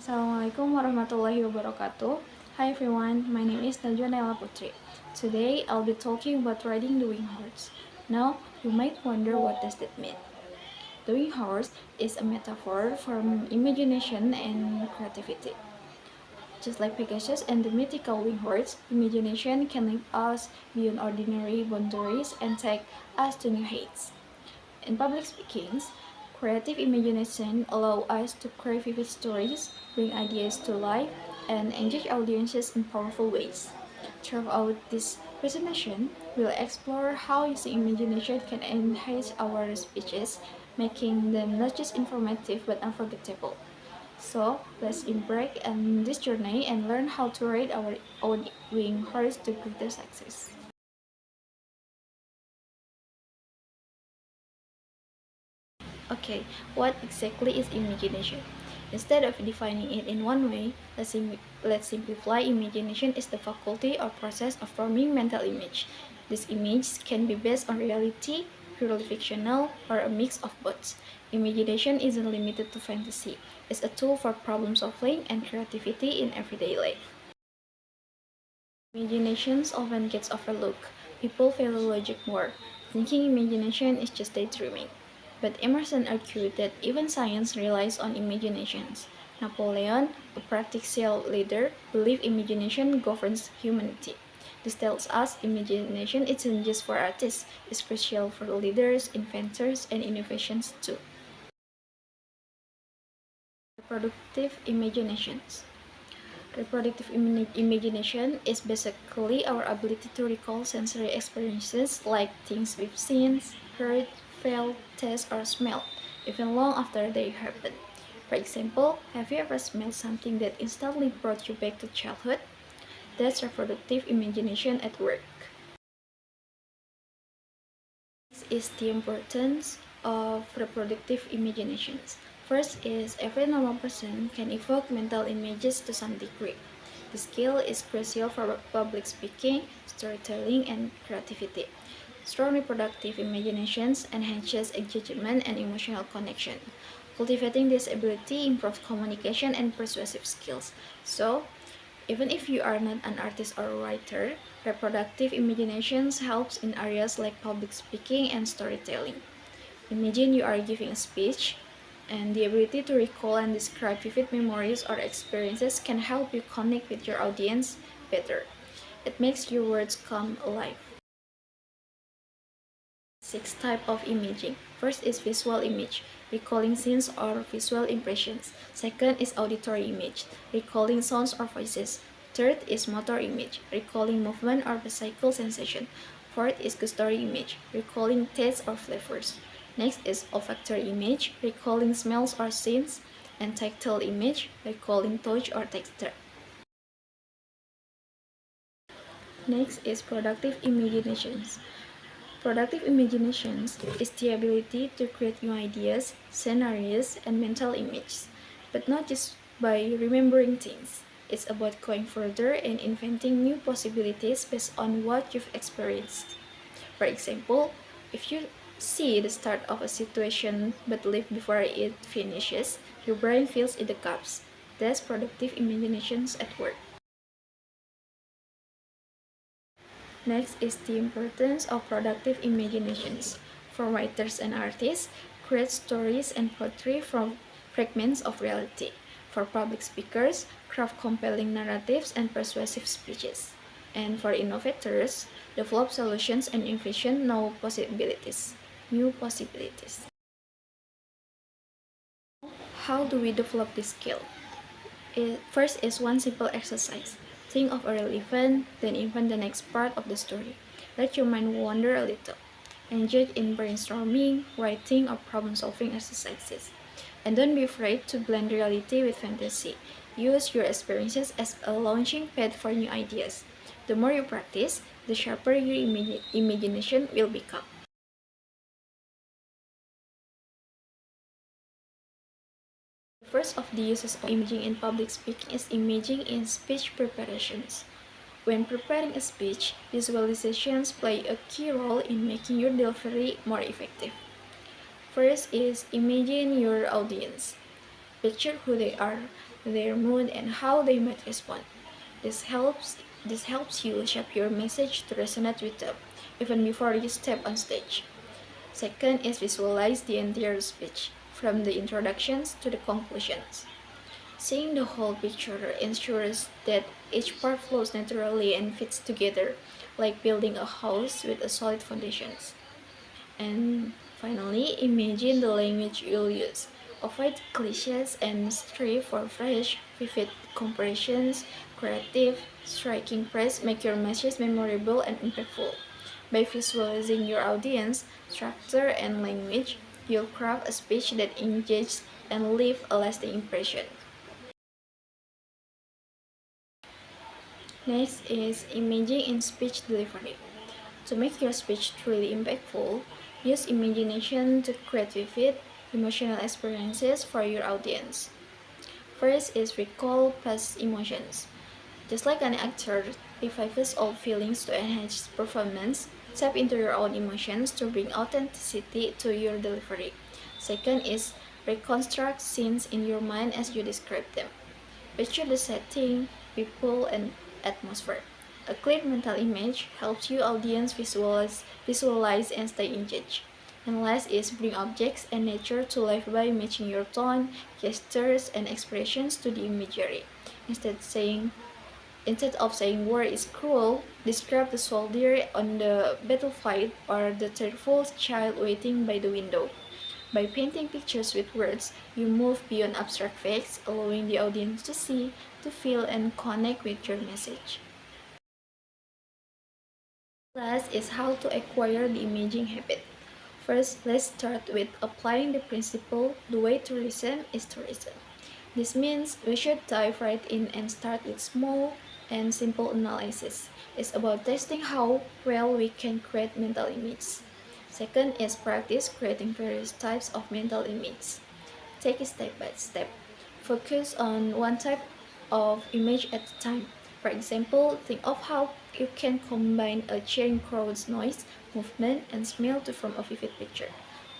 Assalamualaikum warahmatullahi wabarakatuh. Hi everyone, my name is Najwa Naela Putri. Today I'll be talking about riding the winged horse. Now you might wonder, what does that mean? The winged horse is a metaphor for imagination and creativity. Just like Pegasus and the mythical winged horse, imagination can lift us beyond ordinary boundaries and take us to new heights. In public speaking, creative imagination allows us to create vivid stories, bring ideas to life, and engage audiences in powerful ways. Throughout this presentation, we'll explore how using imagination can enhance our speeches, making them not just informative but unforgettable. So, let's embark on this journey and learn how to ride our own winged horse to greater success. Okay, what exactly is imagination? Instead of defining it in one way, let's simplify. Imagination is the faculty or process of forming mental image. This image can be based on reality, purely fictional, or a mix of both. Imagination isn't limited to fantasy. It's a tool for problem solving and creativity in everyday life. Imagination often gets overlooked. People value logic more, thinking imagination is just daydreaming. But Emerson argued that even science relies on imaginations. Napoleon, a practical leader, believed imagination governs humanity. This tells us imagination isn't just for artists, it's crucial for leaders, inventors, and innovations too. Reproductive imaginations. Reproductive imagination is basically our ability to recall sensory experiences like things we've seen, heard, felt, tasted, or smelled, even long after they happen. For example, have you ever smelled something that instantly brought you back to childhood? That's reproductive imagination at work. This is the importance of reproductive imaginations. First is every normal person can evoke mental images to some degree. The skill is crucial for public speaking, storytelling, and creativity. Strong reproductive imaginations enhances engagement and emotional connection. Cultivating this ability improves communication and persuasive skills. So, even if you are not an artist or a writer, reproductive imaginations helps in areas like public speaking and storytelling. Imagine you are giving a speech, and the ability to recall and describe vivid memories or experiences can help you connect with your audience better. It makes your words come alive. 6 types of imaging. First is visual image, recalling scenes or visual impressions. Second is auditory image, recalling sounds or voices. Third is motor image, recalling movement or physical sensation. Fourth is gustatory image, recalling tastes or flavors. Next is olfactory image, recalling smells or scents. And tactile image, recalling touch or texture. Next is productive imaginations. Productive imaginations is the ability to create new ideas, scenarios, and mental images, but not just by remembering things. It's about going further and inventing new possibilities based on what you've experienced. For example, if you see the start of a situation but live before it finishes, your brain fills in the gaps. That's productive imaginations at work. Next is the importance of productive imaginations. For writers and artists, create stories and poetry from fragments of reality. For public speakers, craft compelling narratives and persuasive speeches. And for innovators, develop solutions and envision new possibilities. How do we develop this skill? First is one simple exercise. Think of a real event, then invent the next part of the story. Let your mind wander a little. Engage in brainstorming, writing, or problem-solving exercises. And don't be afraid to blend reality with fantasy. Use your experiences as a launching pad for new ideas. The more you practice, the sharper your imagination will become. The first of the uses of imaging in public speaking is imaging in speech preparations. When preparing a speech, visualizations play a key role in making your delivery more effective. First is imagine your audience. Picture who they are, their mood, and how they might respond. This helps this helps you shape your message to resonate with them, even before you step on stage. Second is visualize the entire speech, from the introductions to the conclusions. Seeing the whole picture ensures that each part flows naturally and fits together, like building a house with a solid foundations. And finally, imagine the language you'll use. Avoid cliches and strive for fresh, vivid comparisons, creative, striking praise make your message memorable and impactful. By visualizing your audience, structure, and language, you'll craft a speech that engages and leaves a lasting impression. Next is imaging in speech delivery. To make your speech truly impactful, use imagination to create vivid, emotional experiences for your audience. First is recall past emotions. Just like an actor revives old feelings to enhance performance, tap into your own emotions to bring authenticity to your delivery. Second is reconstruct scenes in your mind as you describe them. Picture the setting, people, and atmosphere. A clear mental image helps your audience visualize and stay engaged. And last is bring objects and nature to life by matching your tone, gestures, and expressions to the imagery. Instead of saying war is cruel, describe the soldier on the battlefield or the tearful child waiting by the window. By painting pictures with words, you move beyond abstract facts, allowing the audience to see, to feel, and connect with your message. Last is how to acquire the imaging habit. First, let's start with applying the principle the way to listen is to listen. This means we should dive right in and start with small and simple analysis. It's about testing how well we can create mental images. Second is practice creating various types of mental images. Take it step by step. Focus on one type of image at a time. For example, think of how you can combine a cheering crowd's noise, movement, and smell to form a vivid picture.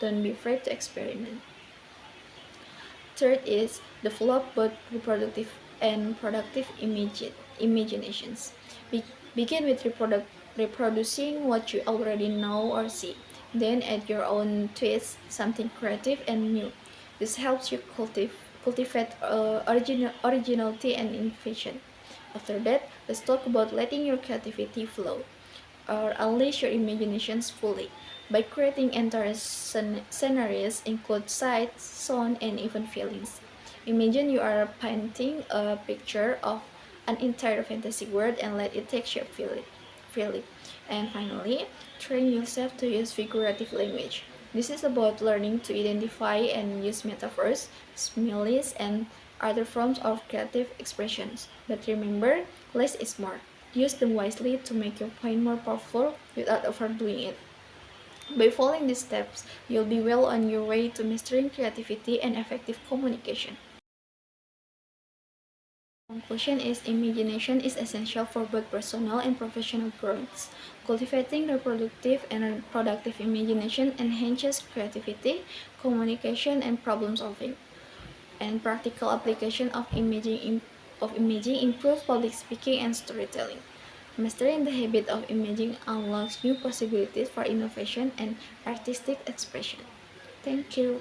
Don't be afraid to experiment. Third is develop both reproductive and productive imaginations. Begin with reproducing what you already know or see. Then add your own twist, something creative and new. This helps you cultivate originality and innovation. After that, let's talk about letting your creativity flow or unleash your imaginations fully. By creating entire scenarios include sights, sound, and even feelings. Imagine you are painting a picture of an entire fantasy world and let it take shape freely. And finally, train yourself to use figurative language. This is about learning to identify and use metaphors, similes, and other forms of creative expressions. But remember, less is more. Use them wisely to make your point more powerful without overdoing it. By following these steps, you'll be well on your way to mastering creativity and effective communication. Conclusion is imagination is essential for both personal and professional growth. Cultivating reproductive and productive imagination enhances creativity, communication, and problem solving. And practical application of imaging improve public speaking and storytelling. Mastering the habit of imaging unlocks new possibilities for innovation and artistic expression. Thank you.